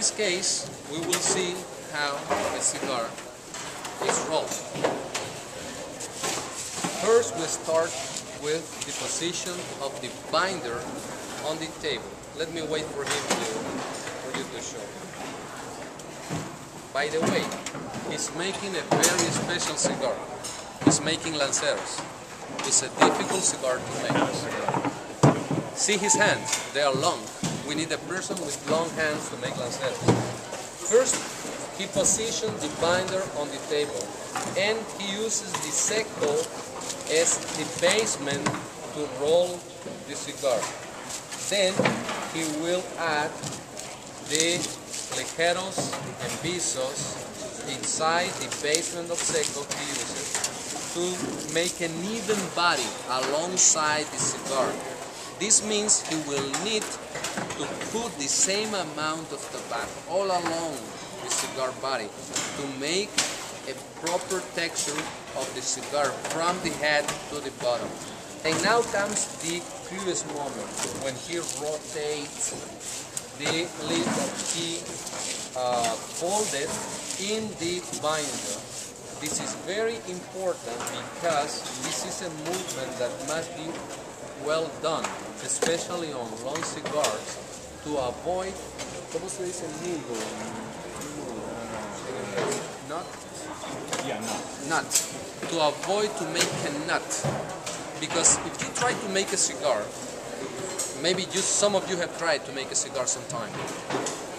this case, we will see how the cigar is rolled. First, we start with the position of the binder on the table. Let me wait for you to show. By the way, he's making a very special cigar. He's making Lanceros. It's a difficult cigar to make. See his hands, they are long. We need a person with long hands to make Lanceros. First, he positions the binder on the table and he uses the seco as the basement to roll the cigar. Then he will add the ligeros and visos inside the basement of seco he uses to make an even body alongside the cigar. This means he will need to put the same amount of tobacco all along the cigar body to make a proper texture of the cigar from the head to the bottom. And now comes the curious moment when he rotates the lid that he folded in the binder. This is very important because this is a movement that must be well done, especially on long cigars, to avoid, ¿cómo se dice nudo? Nut? Yeah, nut. To avoid to make a nut. Because if you try to make a cigar, maybe some of you have tried to make a cigar sometime.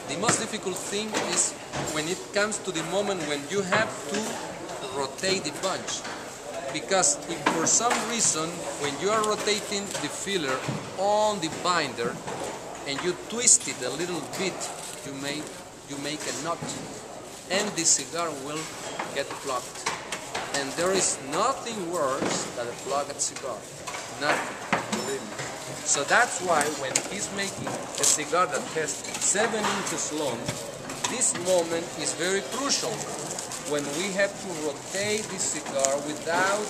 The most difficult thing is when it comes to the moment when you have to rotate the bunch. Because if for some reason, when you are rotating the filler on the binder and you twist it a little bit, you make a knot and the cigar will get plucked. And there is nothing worse than a plugged cigar. Nothing, believe me. So that's why when he's making a cigar that has 7 inches long, this moment is very crucial. When we have to rotate the cigar without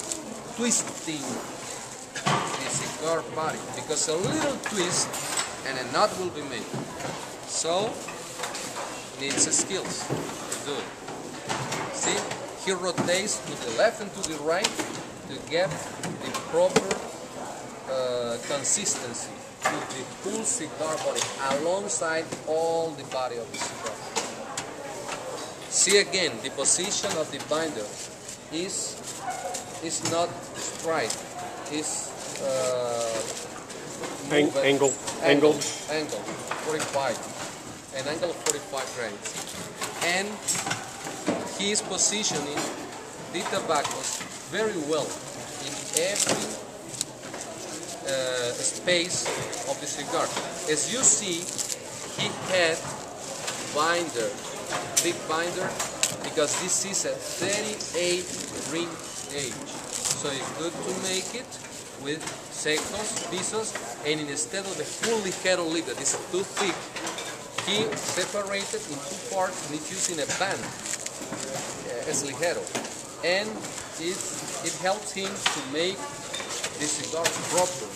twisting the cigar body, because a little twist and a knot will be made. So, needs skills to do it. See, he rotates to the left and to the right to get the proper consistency to the full cigar body alongside all the body of the cigar. See again, the position of the binder is not straight, is angle 45, an angle of 45 grades, and he is positioning the tobaccos very well in every space of the cigar. As you see, he had binder. Big binder, because this is a 38 ring gauge, so it's good to make it with secos, visos, and instead of the full ligero lid that is too thick, he separated in 2 parts and it's using a band as ligero, and it helps him to make the cigar proper.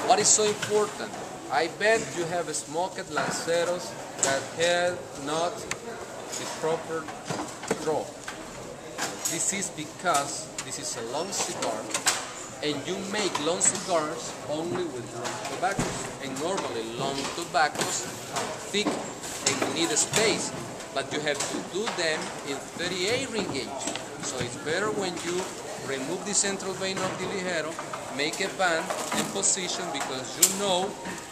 What is so important? I bet you have smoked Lanceros that have not the proper draw. This is because this is a long cigar and you make long cigars only with long tobaccos, and normally long tobaccos are thick and need a space, but you have to do them in 38 ring gauge. So it's better when you remove the central vein of the ligero, make a band and position, because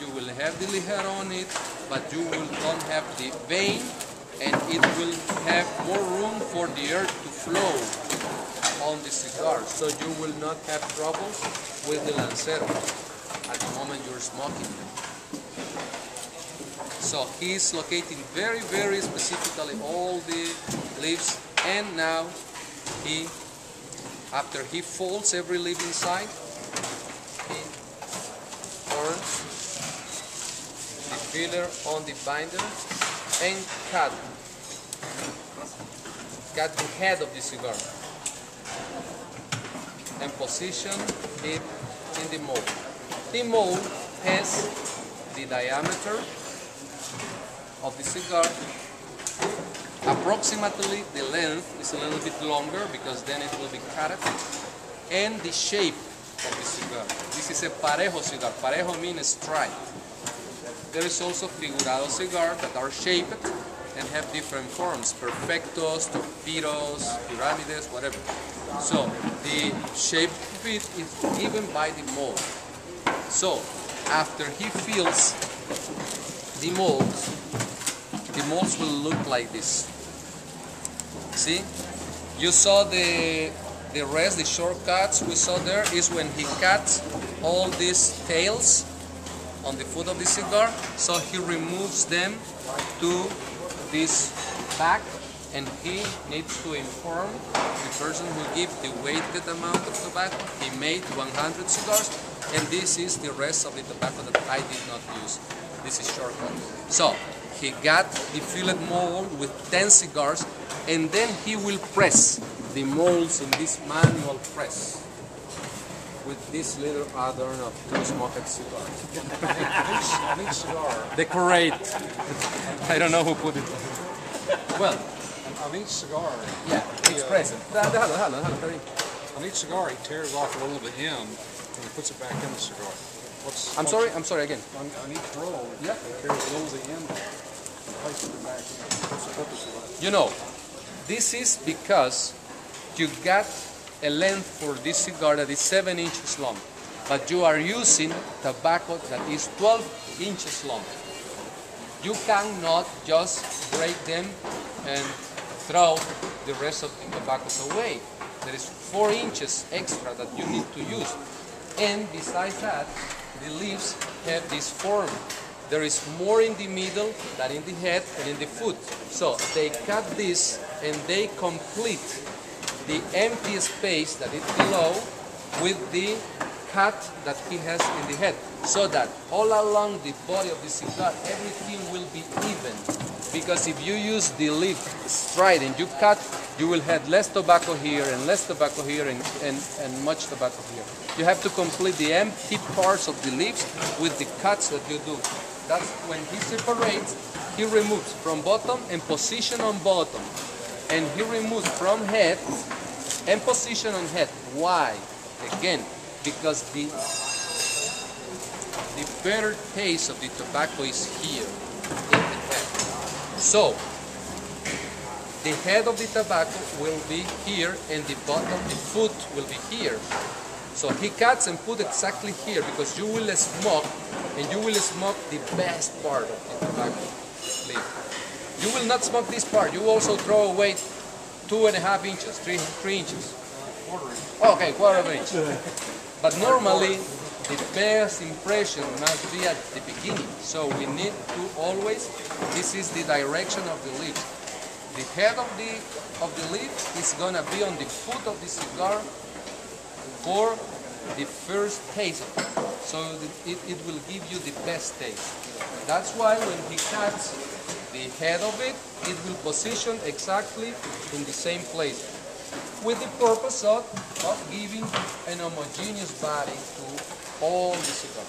you will have the ligero on it, but you will not have the vein, and it will have more room for the air to flow on the cigar, so you will not have trouble with the Lanceros at the moment you're smoking them. So he's locating very, very specifically all the leaves, and now after he folds every leaf inside, he turns the filler on the binder and cut the head of the cigar and position it in the mold. The mold has the diameter of the cigar Approximately the length is a little bit longer because then it will be cut. And the shape of the cigar. This is a parejo cigar. Parejo means striped. There is also figurado cigars that are shaped and have different forms. Perfectos, torpedos, pyramides, whatever. So the shape of it is given by the mold. So after he fills the molds will look like this. See? You saw the rest, the shortcuts we saw there is when he cuts all these tails on the foot of the cigar. So he removes them to this back, and he needs to inform the person who gives the weighted amount of tobacco. He made 100 cigars, and this is the rest of the tobacco that I did not use. This is shortcut. So he got the fillet mold with 10 cigars, and then he will press the molds in this manual press with this little adorn of 2 smoked cigars. On each cigar. Decorate. I don't know who put it. Well, on each cigar. Yeah, it's present. On each cigar, he tears off a little of the end and he puts it back in the cigar. I'm sorry again. On each roll, yeah, he tears a little of the end off and places it back in. What's the purpose of that? You know, this is because you got a length for this cigar that is 7 inches long, but you are using tobacco that is 12 inches long. You cannot just break them and throw the rest of the tobaccos away. There is 4 inches extra that you need to use. And besides that, the leaves have this form. There is more in the middle than in the head and in the foot. So they cut this and they complete the empty space that is below with the cut that he has in the head, so that all along the body of the cigar everything will be even. Because if you use the leaf straight and you cut, you will have less tobacco here and less tobacco here and much tobacco here. You have to complete the empty parts of the leaves with the cuts that you do. That's when he separates, he removes from bottom and position on bottom. And he removes from head and position on head. Why? Again, because the better taste of the tobacco is here in the head. So the head of the tobacco will be here and the bottom, the foot will be here. So he cuts and put exactly here because you will smoke, and you will smoke the best part of the tobacco leaf. You will not smoke this part. You also throw away 2.5 inches, 3 inches. Quarter inch. Okay, quarter of an inch. But normally, the best impression must be at the beginning. So we need to always, this is the direction of the leaf. The head of the leaf is gonna be on the foot of the cigar for the first taste of it. So it will give you the best taste. That's why when he cuts the head of it, it will position exactly in the same place, with the purpose of giving an homogeneous body to all the cigar.